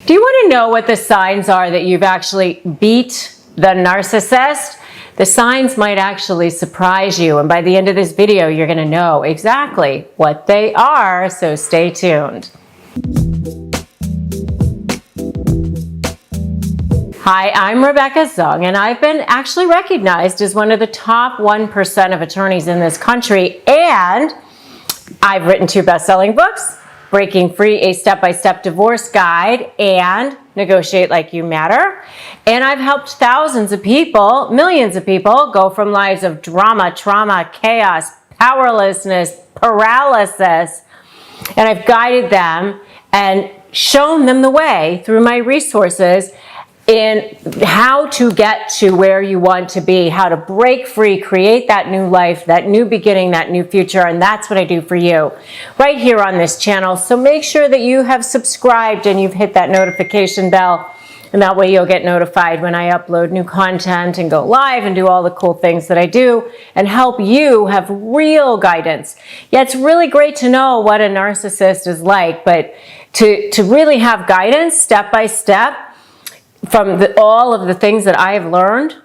Do you want to know what the signs are that you've actually beat the narcissist? The signs might actually surprise you, and by the end of this video, you're going to know exactly what they are, so stay tuned. Hi, I'm Rebecca Zung, and I've been actually recognized as one of the top 1% of attorneys in this country, and I've written 2 best-selling books, Breaking Free, a Step-by-Step Divorce Guide, and Negotiate Like You Matter. And I've helped thousands of people, millions of people, go from lives of drama, trauma, chaos, powerlessness, paralysis, and I've guided them and shown them the way through my resources in how to get to where you want to be, how to break free, create that new life, that new beginning, that new future, and that's what I do for you right here on this channel. So make sure that you have subscribed and you've hit that notification bell, and that way you'll get notified when I upload new content and go live and do all the cool things that I do and help you have real guidance. Yeah, it's really great to know what a narcissist is like, but to really have guidance step by step, from all of the things that I have learned,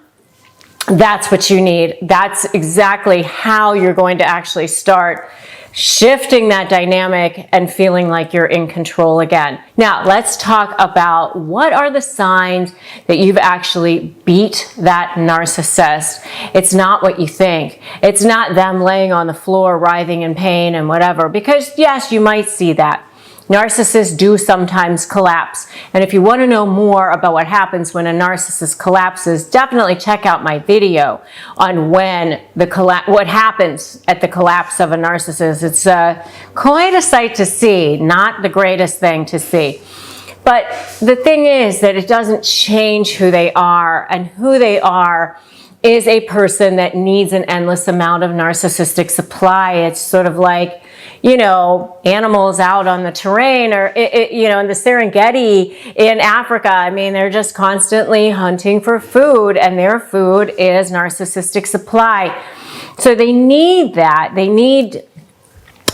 that's what you need. That's exactly how you're going to actually start shifting that dynamic and feeling like you're in control again. Now, let's talk about what are the signs that you've actually beat that narcissist. It's not what you think. It's not them laying on the floor, writhing in pain and whatever, because yes, you might see that. Narcissists do sometimes collapse. And if you want to know more about what happens when a narcissist collapses, definitely check out my video on what happens at the collapse of a narcissist. It's quite a sight to see, not the greatest thing to see. But the thing is that it doesn't change who they are, and who they are is a person that needs an endless amount of narcissistic supply. It's sort of like, you know, animals out on the terrain, or, you know, in the Serengeti in Africa. I mean, they're just constantly hunting for food, and their food is narcissistic supply. So they need that.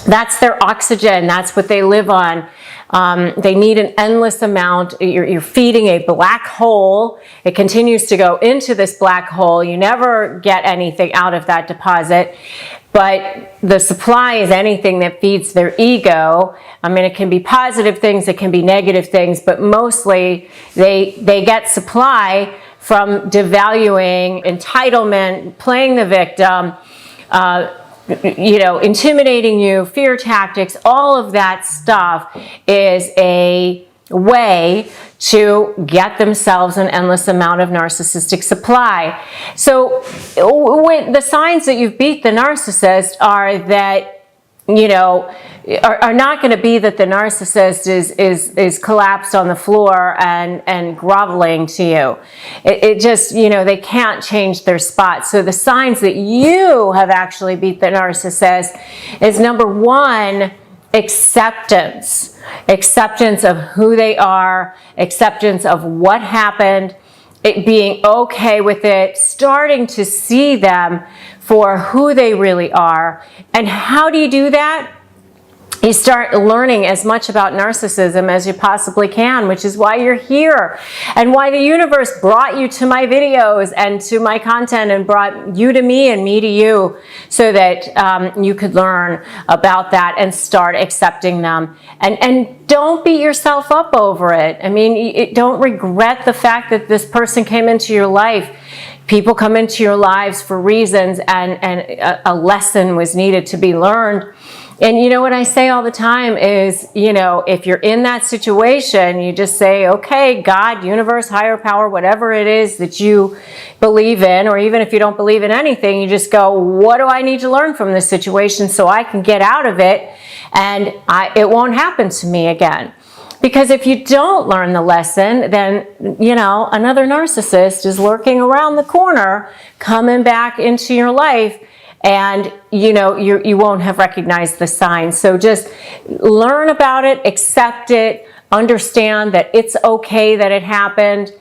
That's their oxygen. That's what they live on. They need an endless amount. You're feeding a black hole. It continues to go into this black hole. You never get anything out of that deposit. But the supply is anything that feeds their ego. I mean, it can be positive things, it can be negative things, but mostly they get supply from devaluing, entitlement, playing the victim, you know, intimidating you, fear tactics. All of that stuff is a way to get themselves an endless amount of narcissistic supply. So the signs that you've beat the narcissist are that, you know, are not going to be that the narcissist is collapsed on the floor and groveling to you. It just, you know, they can't change their spot. So the signs that you have actually beat the narcissist is, number 1, acceptance of who they are, acceptance of what happened, it being okay with it, starting to see them for who they really are. And how do you do that? You start learning as much about narcissism as you possibly can, which is why you're here and why the universe brought you to my videos and to my content and brought you to me and me to you, so that you could learn about that and start accepting them. And don't beat yourself up over it. I mean, don't regret the fact that this person came into your life. People come into your lives for reasons, and a lesson was needed to be learned. And you know what I say all the time is, you know, if you're in that situation, you just say, okay, God, universe, higher power, whatever it is that you believe in, or even if you don't believe in anything, you just go, what do I need to learn from this situation so I can get out of it and it won't happen to me again? Because if you don't learn the lesson, then, you know, another narcissist is lurking around the corner, coming back into your life, and you know, you won't have recognized the signs. So just learn about it, accept it, understand that it's okay that it happened,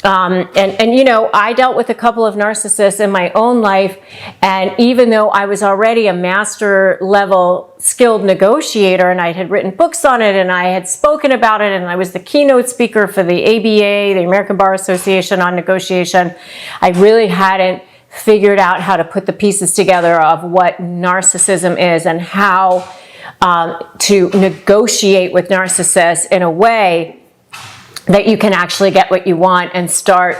And you know, I dealt with a couple of narcissists in my own life, and even though I was already a master level skilled negotiator, and I had written books on it, and I had spoken about it, and I was the keynote speaker for the ABA, the American Bar Association on negotiation, I really hadn't figured out how to put the pieces together of what narcissism is and how to negotiate with narcissists in a way that you can actually get what you want and start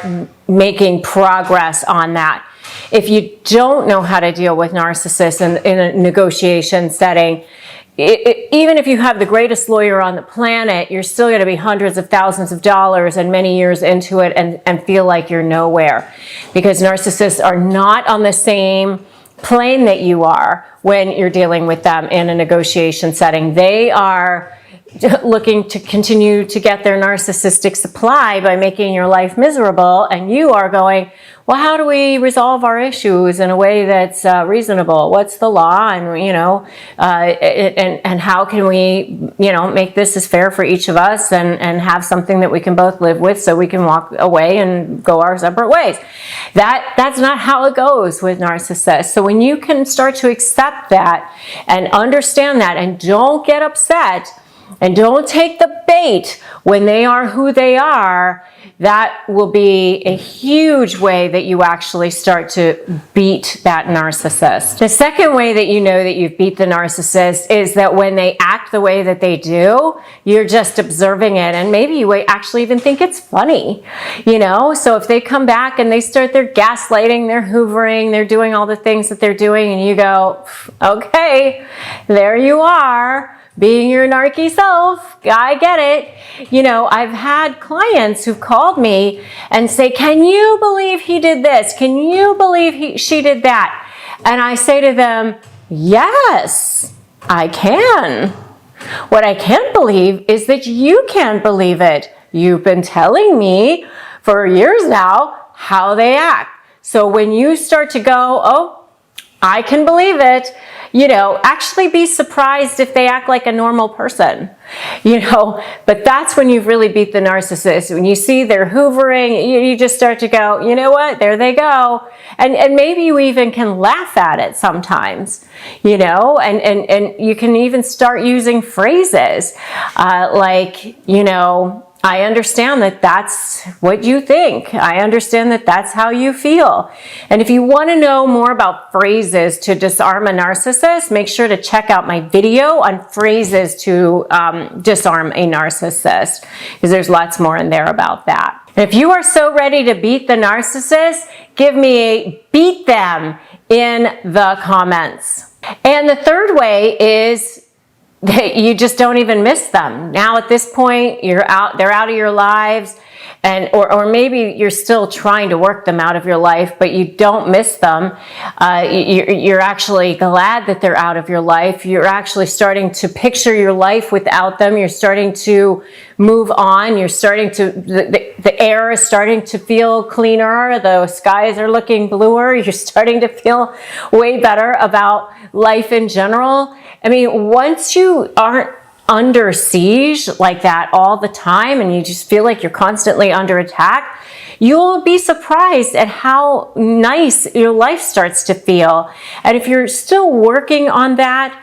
making progress on that. If you don't know how to deal with narcissists in a negotiation setting, even if you have the greatest lawyer on the planet, you're still going to be hundreds of thousands of dollars and many years into it and feel like you're nowhere. Because narcissists are not on the same plane that you are when you're dealing with them in a negotiation setting. They are looking to continue to get their narcissistic supply by making your life miserable, and you are going, well, how do we resolve our issues in a way that's reasonable? What's the law? And, you know, and how can we, you know, make this as fair for each of us and have something that we can both live with so we can walk away and go our separate ways. That's not how it goes with narcissists. So when you can start to accept that and understand that and don't get upset and don't take the bait when they are who they are, that will be a huge way that you actually start to beat that narcissist. The second way that you know that you've beat the narcissist is that when they act the way that they do, you're just observing it, and maybe you actually even think it's funny, you know? So if they come back and they start their gaslighting, they're hoovering, they're doing all the things that they're doing, and you go, okay, there you are, being your narky self, I get it. You know, I've had clients who've called me and say, can you believe he did this? Can you believe she did that? And I say to them, yes, I can. What I can't believe is that you can't believe it. You've been telling me for years now how they act. So when you start to go, oh, I can believe it, you know, actually be surprised if they act like a normal person, you know, but that's when you've really beat the narcissist. When you see they're hoovering, you just start to go, you know what, there they go. And maybe you even can laugh at it sometimes, you know, and you can even start using phrases like, you know, I understand that that's what you think. I understand that that's how you feel. And if you want to know more about phrases to disarm a narcissist, make sure to check out my video on phrases to disarm a narcissist, because there's lots more in there about that. And if you are so ready to beat the narcissist, give me a beat them in the comments. And the third way is that you just don't even miss them. Now at this point, they're out of your lives, and or maybe you're still trying to work them out of your life, but you don't miss them. You're actually glad that they're out of your life. You're actually starting to picture your life without them. You're starting to move on. You're starting to, the air is starting to feel cleaner. The skies are looking bluer. You're starting to feel way better about life in general. I mean, once you aren't under siege like that all the time and you just feel like you're constantly under attack, you'll be surprised at how nice your life starts to feel. And if you're still working on that,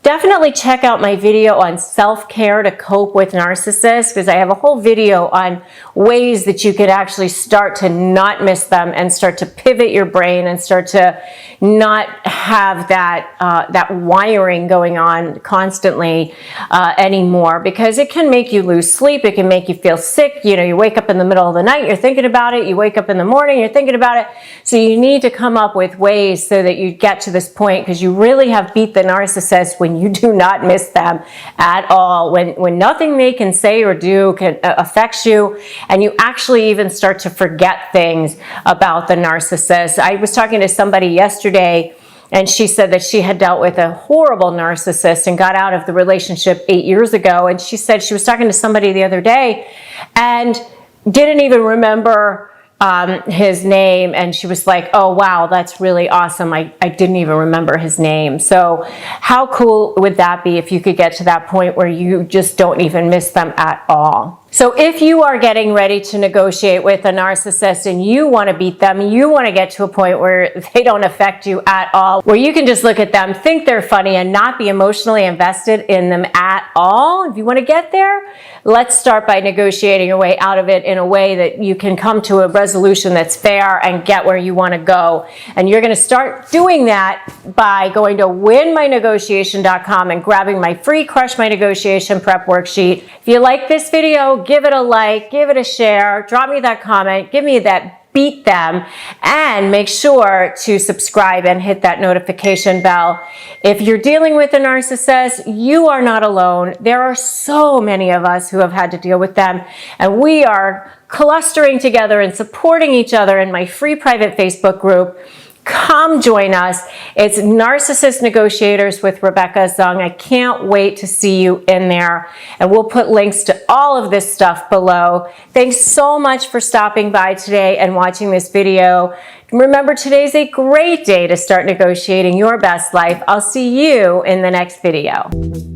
definitely check out my video on self-care to cope with narcissists, because I have a whole video on ways that you could actually start to not miss them and start to pivot your brain and start to not have that wiring going on constantly anymore, because it can make you lose sleep. It can make you feel sick. You know, you wake up in the middle of the night, you're thinking about it. You wake up in the morning, you're thinking about it. So you need to come up with ways so that you get to this point, because you really have beat the narcissist when you do not miss them at all, when nothing they can say or do can affects you, and you actually even start to forget things about the narcissist. I was talking to somebody yesterday, and she said that she had dealt with a horrible narcissist and got out of the relationship 8 years ago. And she said she was talking to somebody the other day and didn't even remember his name, and she was like, oh wow, that's really awesome. I didn't even remember his name. So how cool would that be if you could get to that point where you just don't even miss them at all? So if you are getting ready to negotiate with a narcissist and you want to beat them, you want to get to a point where they don't affect you at all, where you can just look at them, think they're funny, and not be emotionally invested in them at all. If you want to get there, let's start by negotiating your way out of it in a way that you can come to a resolution that's fair and get where you want to go. And you're going to start doing that by going to winmynegotiation.com and grabbing my free Crush My Negotiation Prep Worksheet. If you like this video, give it a like, give it a share, drop me that comment, give me that beat them, and make sure to subscribe and hit that notification bell. If you're dealing with a narcissist, you are not alone. There are so many of us who have had to deal with them, and we are clustering together and supporting each other in my free private Facebook group. Come join us. It's Narcissist Negotiators with Rebecca Zung. I can't wait to see you in there. And we'll put links to all of this stuff below. Thanks so much for stopping by today and watching this video. Remember, today's a great day to start negotiating your best life. I'll see you in the next video.